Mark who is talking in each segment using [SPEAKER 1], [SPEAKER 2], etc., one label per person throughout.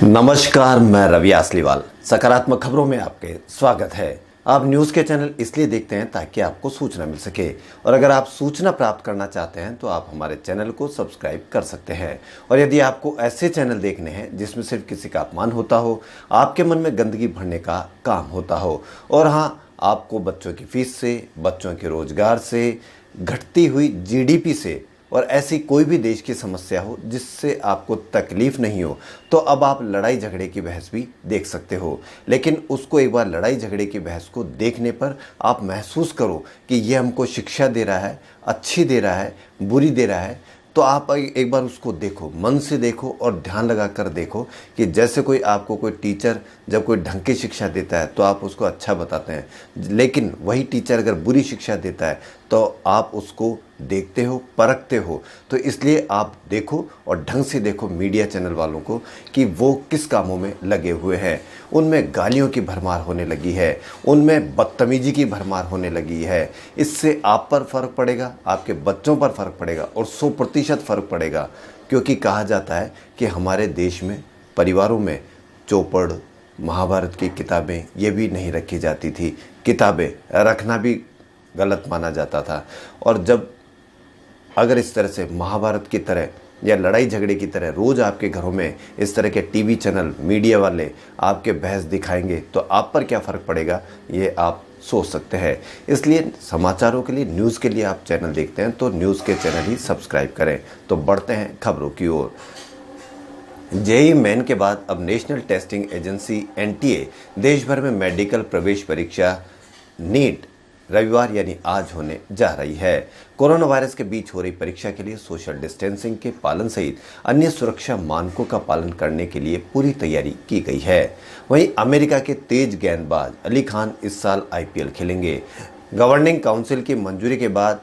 [SPEAKER 1] नमस्कार, मैं रवि आसलीवाल। सकारात्मक खबरों में आपके स्वागत है। आप न्यूज़ के चैनल इसलिए देखते हैं ताकि आपको सूचना मिल सके, और अगर आप सूचना प्राप्त करना चाहते हैं तो आप हमारे चैनल को सब्सक्राइब कर सकते हैं। और यदि आपको ऐसे चैनल देखने हैं जिसमें सिर्फ किसी का अपमान होता हो, आपके मन में गंदगी भरने का काम होता हो, और हाँ, आपको बच्चों की फीस से, बच्चों के रोजगार से, घटती हुई जीडीपी से और ऐसी कोई भी देश की समस्या हो जिससे आपको तकलीफ नहीं हो, तो अब आप लड़ाई झगड़े की बहस भी देख सकते हो। लेकिन उसको एक बार लड़ाई झगड़े की बहस को देखने पर आप महसूस करो कि ये हमको शिक्षा दे रहा है, अच्छी दे रहा है, बुरी दे रहा है, तो आप एक बार उसको देखो, मन से देखो और ध्यान लगा कर देखो कि जैसे कोई आपको कोई टीचर जब कोई ढंग की शिक्षा देता है तो आप उसको अच्छा बताते हैं, लेकिन वही टीचर अगर बुरी शिक्षा देता है तो आप उसको देखते हो, परखते हो। तो इसलिए आप देखो और ढंग से देखो मीडिया चैनल वालों को कि वो किस कामों में लगे हुए हैं। उनमें गालियों की भरमार होने लगी है, उनमें बदतमीजी की भरमार होने लगी है। इससे आप पर फ़र्क पड़ेगा, आपके बच्चों पर फ़र्क पड़ेगा और 100% फ़र्क पड़ेगा। क्योंकि कहा जाता है कि हमारे देश में परिवारों में चौपड़, महाभारत की किताबें ये भी नहीं रखी जाती थी। किताबें रखना भी गलत माना जाता था। और जब अगर इस तरह से महाभारत की तरह या लड़ाई झगड़े की तरह रोज़ आपके घरों में इस तरह के टीवी चैनल, मीडिया वाले आपके बहस दिखाएंगे तो आप पर क्या फ़र्क पड़ेगा, ये आप सोच सकते हैं। इसलिए समाचारों के लिए, न्यूज़ के लिए आप चैनल देखते हैं तो न्यूज़ के चैनल ही सब्सक्राइब करें। तो बढ़ते हैं खबरों की ओर। जेईई मेन के बाद अब नेशनल टेस्टिंग एजेंसी एनटीए देश भर में मेडिकल प्रवेश परीक्षा नीट रविवार यानी आज होने जा रही है। कोरोना वायरस के बीच हो रही परीक्षा के लिए सोशल डिस्टेंसिंग के पालन सहित अन्य सुरक्षा मानकों का पालन करने के लिए पूरी तैयारी की गई है। वहीं अमेरिका के तेज गेंदबाज अली खान इस साल आईपीएल खेलेंगे। गवर्निंग काउंसिल की मंजूरी के बाद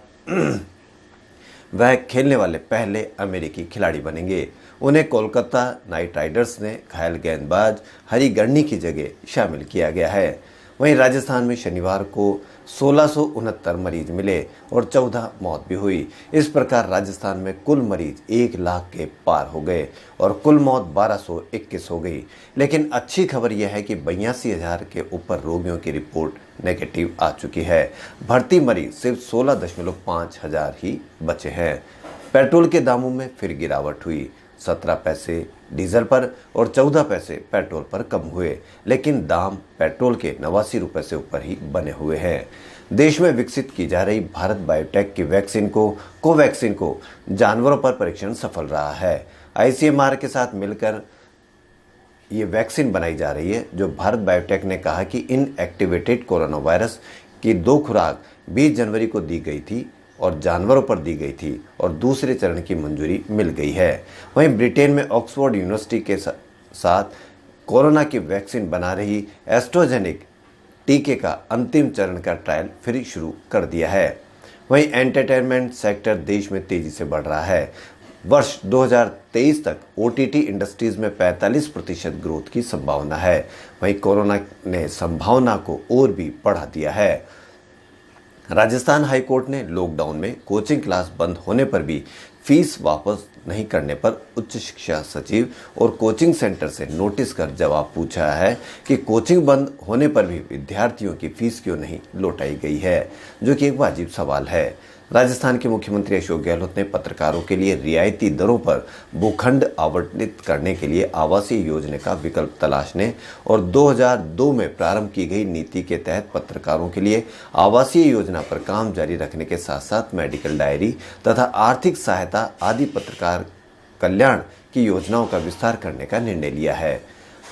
[SPEAKER 1] वह खेलने वाले पहले अमेरिकी खिलाड़ी बनेंगे। उन्हें कोलकाता नाइट राइडर्स ने घायल गेंदबाज हरिगर्नी की जगह शामिल किया गया है। वहीं राजस्थान में शनिवार को 1669 मरीज मिले और 14 मौत भी हुई। इस प्रकार राजस्थान में कुल मरीज 1 लाख के पार हो गए और कुल मौत 1221 हो गई। लेकिन अच्छी खबर यह है कि 82,000 के ऊपर रोगियों की रिपोर्ट नेगेटिव आ चुकी है। भर्ती मरीज सिर्फ 16.5 हजार ही बचे हैं। पेट्रोल के दामों में फिर गिरावट हुई। 17 पैसे डीजल पर और 14 पैसे पेट्रोल पर कम हुए, लेकिन दाम पेट्रोल के 89 रुपये से ऊपर ही बने हुए हैं। देश में विकसित की जा रही भारत बायोटेक की वैक्सीन कोवैक्सीन को जानवरों पर परीक्षण सफल रहा है। आईसीएमआर के साथ मिलकर ये वैक्सीन बनाई जा रही है, जो भारत बायोटेक ने कहा कि इनएक्टिवेटेड कोरोना वायरस की 2 खुराक 20 जनवरी को दी गई थी और जानवरों पर दी गई थी और दूसरे चरण की मंजूरी मिल गई है। वहीं ब्रिटेन में ऑक्सफोर्ड यूनिवर्सिटी के साथ कोरोना की वैक्सीन बना रही एस्ट्राजेनेका टीके का अंतिम चरण का ट्रायल फिर शुरू कर दिया है। वहीं एंटरटेनमेंट सेक्टर देश में तेजी से बढ़ रहा है। वर्ष 2023 तक ओटीटी इंडस्ट्रीज में 45% ग्रोथ की संभावना है। वहीं कोरोना ने संभावना को और भी बढ़ा दिया है। राजस्थान हाईकोर्ट ने लॉकडाउन में कोचिंग क्लास बंद होने पर भी फीस वापस नहीं करने पर उच्च शिक्षा सचिव और कोचिंग सेंटर से नोटिस कर जवाब पूछा है कि कोचिंग बंद होने पर भी विद्यार्थियों की फीस क्यों नहीं लौटाई गई है, जो कि एक वाजिब सवाल है। राजस्थान के मुख्यमंत्री अशोक गहलोत ने पत्रकारों के लिए रियायती दरों पर भूखंड आवंटित करने के लिए आवासीय योजना का विकल्प तलाशने और 2002 में प्रारंभ की गई नीति के तहत पत्रकारों के लिए आवासीय योजना पर काम जारी रखने के साथ साथ मेडिकल डायरी तथा आर्थिक सहायता आदि पत्रकार कल्याण की योजनाओं का विस्तार करने का निर्णय लिया है।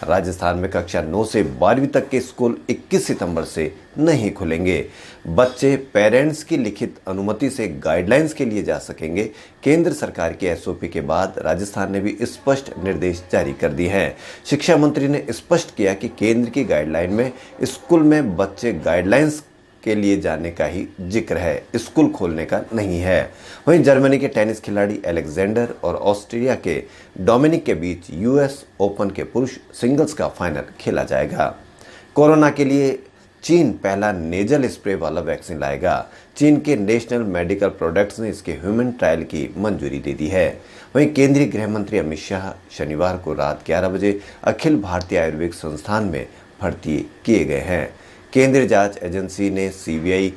[SPEAKER 1] राजस्थान में कक्षा 9 से 12वीं तक के स्कूल 21 सितंबर से नहीं खुलेंगे। बच्चे पेरेंट्स की लिखित अनुमति से गाइडलाइंस के लिए जा सकेंगे। केंद्र सरकार के एसओपी के बाद राजस्थान ने भी स्पष्ट निर्देश जारी कर दिए हैं। शिक्षा मंत्री ने स्पष्ट किया कि केंद्र की गाइडलाइन में स्कूल में बच्चे गाइडलाइंस के लिए जाने का ही जिक्र है, स्कूल खोलने का नहीं है। वहीं जर्मनी के टेनिस खिलाड़ी अलेक्जेंडर और ऑस्ट्रेलिया के डोमिनिक के बीच यूएस ओपन के पुरुष सिंगल्स का फाइनल खेला जाएगा। कोरोना के लिए चीन पहला नेजल स्प्रे वाला वैक्सीन लाएगा। चीन के नेशनल मेडिकल प्रोडक्ट्स ने इसके ह्यूमन ट्रायल की मंजूरी दे दी है। वहीं केंद्रीय गृह मंत्री अमित शाह शनिवार को रात 11 बजे अखिल भारतीय आयुर्वेदिक संस्थान में भर्ती किए गए हैं। केंद्रीय जांच एजेंसी ने सीबीआई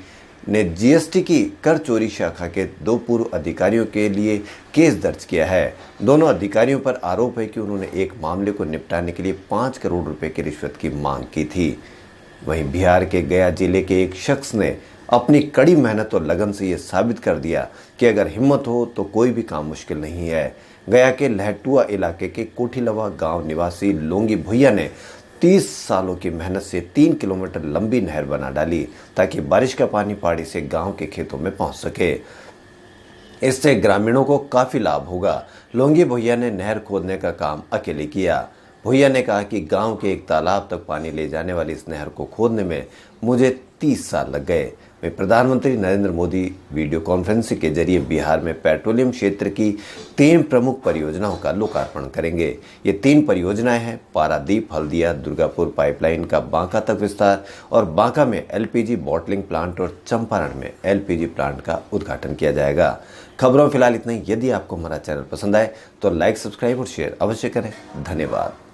[SPEAKER 1] ने जीएसटी की कर चोरी शाखा के 2 पूर्व अधिकारियों के लिए केस दर्ज किया है। दोनों अधिकारियों पर आरोप है कि उन्होंने एक मामले को निपटाने के लिए 5 करोड़ रुपए की रिश्वत की मांग की थी। वहीं बिहार के गया जिले के एक शख्स ने अपनी कड़ी मेहनत और लगन से ये साबित कर दिया कि अगर हिम्मत हो तो कोई भी काम मुश्किल नहीं है। गया के लहटुआ इलाके के कोठीलवा गांव निवासी लोंगी भुइया ने 30 सालों की मेहनत से 3 किलोमीटर लंबी नहर बना डाली ताकि बारिश का पानी पहाड़ी से गांव के खेतों में पहुंच सके। इससे ग्रामीणों को काफी लाभ होगा। लोंगी भुइया ने नहर खोदने का काम अकेले किया। भुइया ने कहा कि गांव के एक तालाब तक पानी ले जाने वाली इस नहर को खोदने में मुझे 30 साल लग गए। वहीं प्रधानमंत्री नरेंद्र मोदी वीडियो कॉन्फ्रेंसिंग के जरिए बिहार में पेट्रोलियम क्षेत्र की 3 प्रमुख परियोजनाओं का लोकार्पण करेंगे। ये 3 परियोजनाएं हैं पारादीप हल्दिया दुर्गापुर पाइपलाइन का बांका तक विस्तार और बांका में एलपीजी बॉटलिंग प्लांट और चंपारण में एलपीजी प्लांट का उद्घाटन किया जाएगा। खबरों फिलहाल इतना ही। यदि आपको हमारा चैनल पसंद आए तो लाइक, सब्सक्राइब और शेयर अवश्य करें। धन्यवाद।